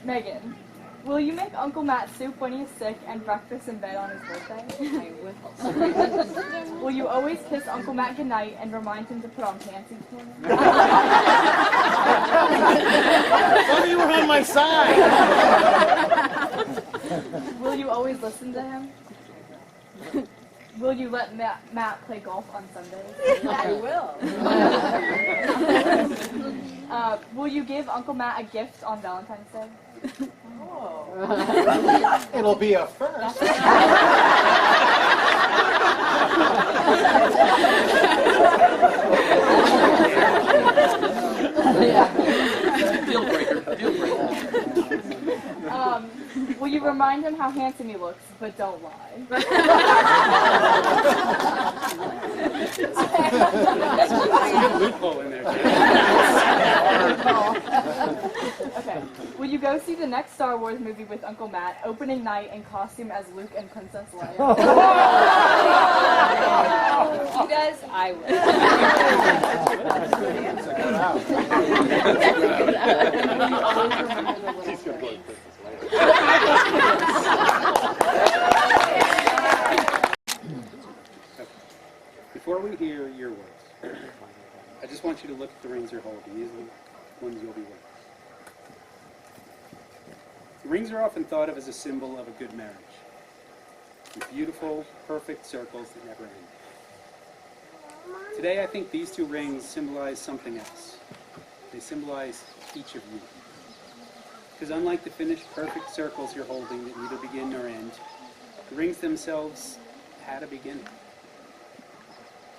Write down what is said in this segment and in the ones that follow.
Megan, will you make Uncle Matt soup when he's sick and breakfast in bed on his birthday? I will. Will you always kiss Uncle Matt goodnight and remind him to put on pants each morning? I thought you were on my side. Will you always listen to him? Will you let Matt play golf on Sundays? I will. Will you give Uncle Matt a gift on Valentine's Day? Oh. It'll be a first. Deal breaker. Will you remind him how handsome he looks, but don't lie? Loophole in there. Okay. Will you go see the next Star Wars movie with Uncle Matt, opening night in costume as Luke and Princess Leia? You guys, I will. Before we hear your words, I just want you to look at the rings you're holding. These are the ones you'll be wearing. The rings are often thought of as a symbol of a good marriage, with beautiful, perfect circles that never end. Today, I think these two rings symbolize something else. They symbolize each of you. Because unlike the finished, perfect circles you're holding that neither begin nor end, the rings themselves had a beginning.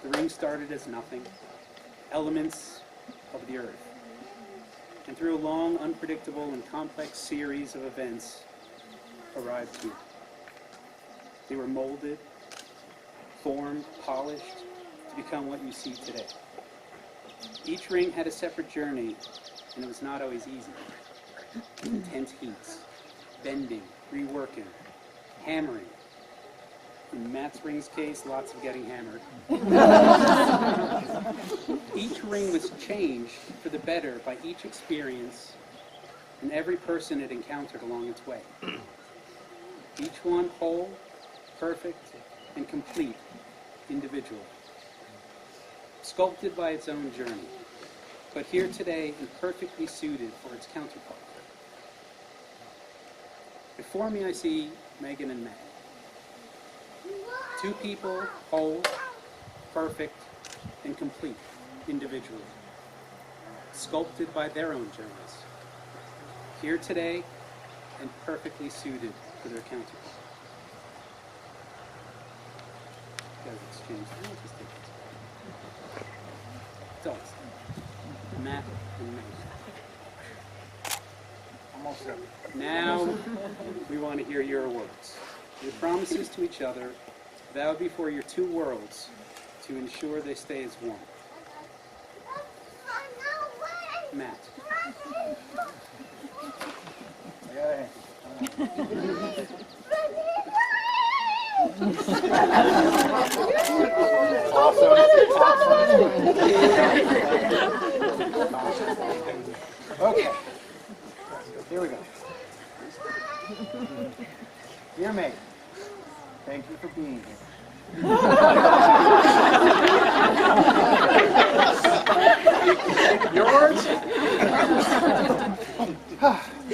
The ring started as nothing, elements of the earth. And through a long, unpredictable, and complex series of events, arrived here. They were molded, formed, polished, to become what you see today. Each ring had a separate journey, and it was not always easy. Intense heats, bending, reworking, hammering. In Matt's ring's case, lots of getting hammered. Each ring was changed for the better by each experience and every person it encountered along its way. Each one whole, perfect, and complete individual. Sculpted by its own journey, but here today and perfectly suited for its counterpart. Before me I see Megan and Matt. Two people, whole, perfect, and complete individually, sculpted by their own journeys, here today and perfectly suited for their counterpart. You guys exchange. I'll just take this. Adults, Matt and Megan. Almost there. Now we want to hear your words. Your promises to each other, vowed before your two worlds, to ensure they stay as one. Matt. Yay. Awesome. Okay. Here we go. Dear Megan, thank you for being here. Your words?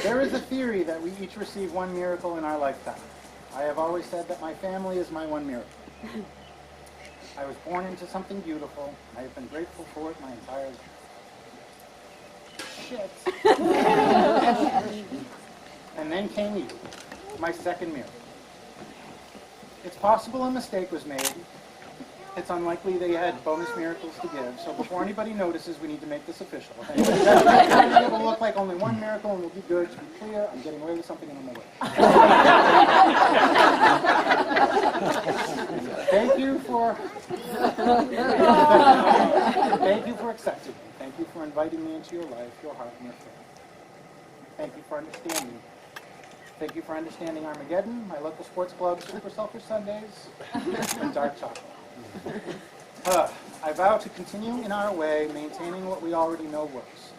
There is a theory that we each receive one miracle in our lifetime. I have always said that my family is my one miracle. I was born into something beautiful. I have been grateful for it my entire life. Shit. And then came you, my second miracle. It's possible a mistake was made. It's unlikely they had bonus miracles to give, so before anybody notices, we need to make this official. If anybody does anything, it will look like only one miracle and we'll be good. To be clear, I'm getting away with something and I'm away. Thank you for accepting me. Thank you for inviting me into your life, your heart, and your faith. Thank you for understanding. Thank you for understanding Armageddon, my local sports club, Super Selfish Sundays, and dark chocolate. I vow to continue in our way, maintaining what we already know works.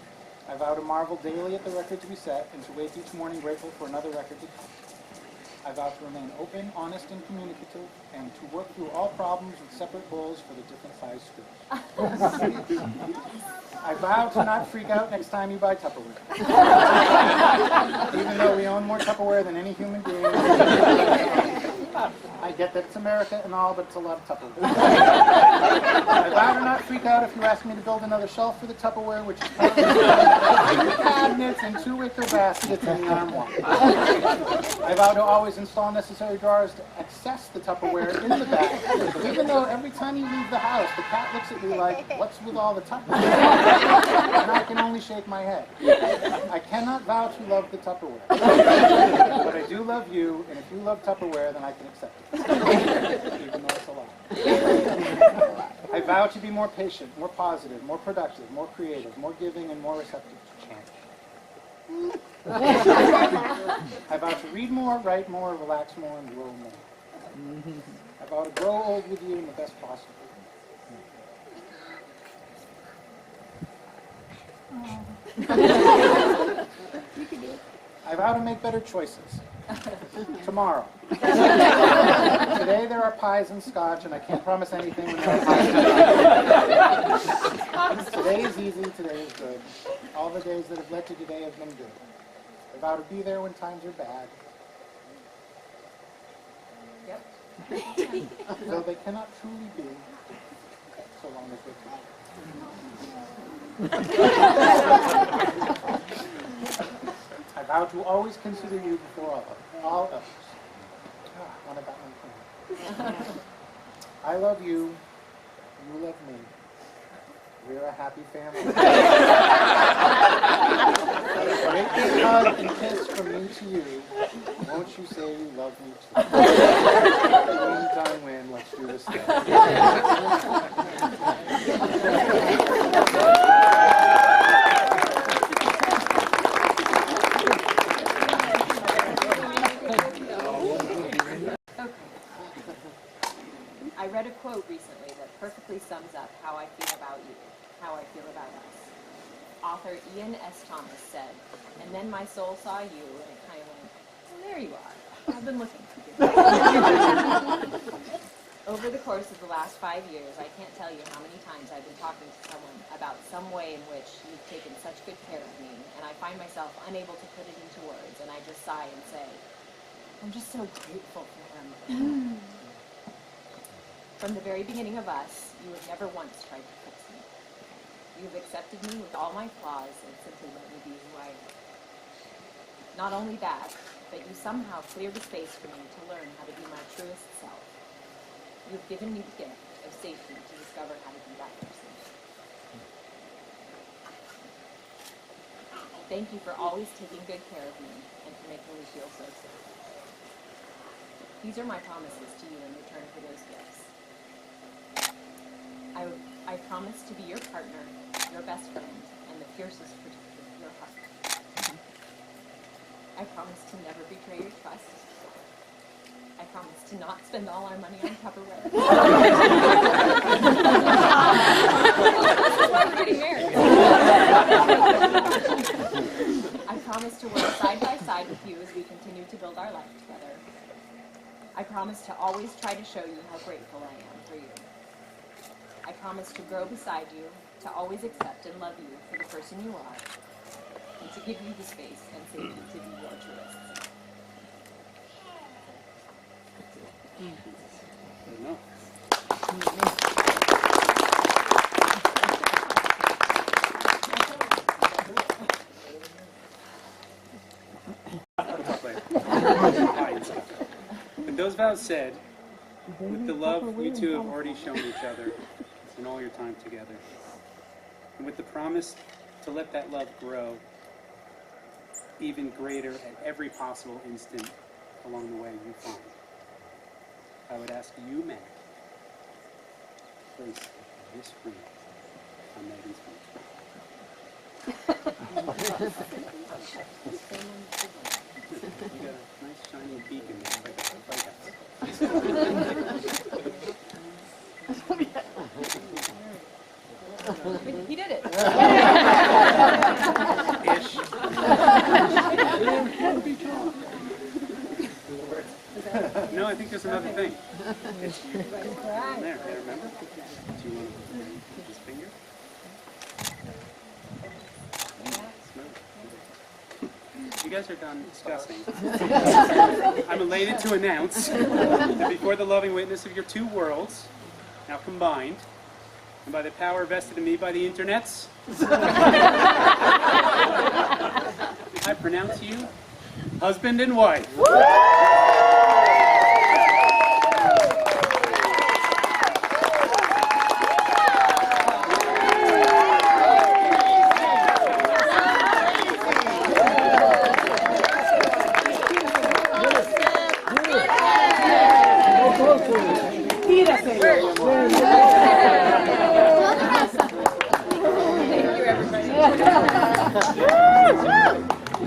I vow to marvel daily at the records we set and to wake each morning grateful for another record to come. I vow to remain open, honest, and communicative, and to work through all problems with separate bowls for the different size screws. I vow to not freak out next time you buy Tupperware. Even though we own more Tupperware than any human being. I get that it's America and all, but it's a lot of Tupperware. I vow to not freak out if you ask me to build another shelf for the Tupperware, which is currently 2 cabinets and 2 wicker baskets in the armoire. I vow to always install necessary drawers to access the Tupperware in the back, even though every time you leave the house, the cat looks at me like, what's with all the Tupperware? And I can only shake my head. I cannot vow to love the Tupperware. But I do love you, and if you love Tupperware, then I can accept it. Even though it's a lot. I vow to be more patient, more positive, more productive, more creative, more giving, and more receptive to change. I vow to read more, write more, relax more, and grow more. I vow to grow old with you in the best possible I vow to make better choices. Tomorrow. Today there are pies and scotch, and I can't promise anything when there are pies and scotch. Today is easy, today is good. All the days that have led to today have been good. I vow to be there when times are bad. Yep. Though they cannot truly be, so long as they can. I vow to always consider you before all others. When I got my phone. I love you. You love me. We're a happy family. Great big hug and kiss from me to you. Won't you say you love me too? Win, time, win. Let's do this thing. I read a quote recently that perfectly sums up how I feel about you, how I feel about us. Author Ian S. Thomas said, "And then my soul saw you, and it kind of went, well, there you are. I've been looking for you." Over the course of the last 5 years, I can't tell you how many times I've been talking to someone about some way in which you've taken such good care of me, and I find myself unable to put it into words, and I just sigh and say, I'm just so grateful for him. From the very beginning of us, you have never once tried to fix me. You have accepted me with all my flaws and simply let me be who I am. Not only that, but you somehow cleared the space for me to learn how to be my truest self. You have given me the gift of safety to discover how to be that person. Thank you for always taking good care of me and for making me feel so safe. These are my promises to you in return for those gifts. I promise to be your partner, your best friend, and the fiercest protector of your heart. I promise to never betray your trust. I promise to not spend all our money on Tupperware. That's why we're getting married. I promise to work side by side with you as we continue to build our life together. I promise to always try to show you how grateful I am for you. I promise to grow beside you, to always accept and love you for the person you are, and to give you the space and safety to be your truest. Good enough. With those vows said, with the love you two have already shown each other in all your time together, and with the promise to let that love grow even greater at every possible instant along the way you find, I would ask you, Matt, place this ring on Megan's finger. You got a nice shiny beacon there, like a lighthouse. He did it. I think there's another thing. It's you. There, remember? Do you want to put this finger? You guys are done discussing. I'm elated to announce that before the loving witness of your two worlds, now combined, and by the power vested in me by the internets, I pronounce you husband and wife.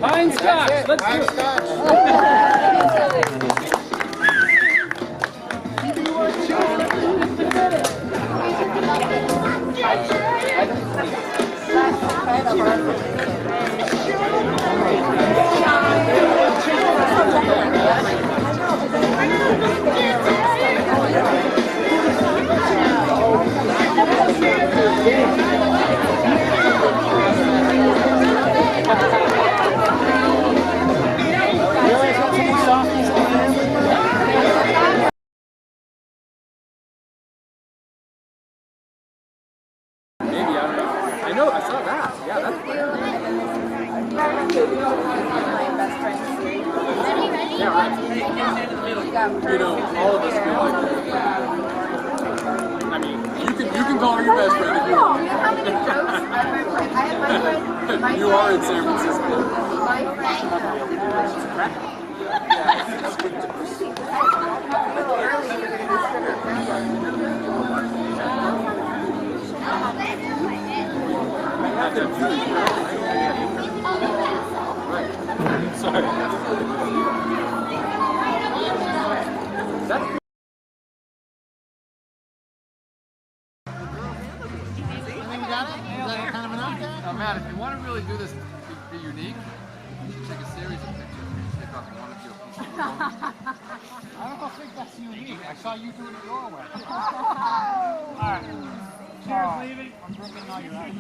Pine Scotch! Let's do it! I know, I saw that. Yeah, that's great. Yeah, right. You know, all of us feel like I mean, you can call her your best friend if you want. You are in San Francisco. Sorry. That's Matt, if you want to really do this, be unique, you should take a series of pictures where you take off one of your pieces. I don't think that's unique. I saw you do it your way. All right. Cheers, leaving. I'm drinking all your ice.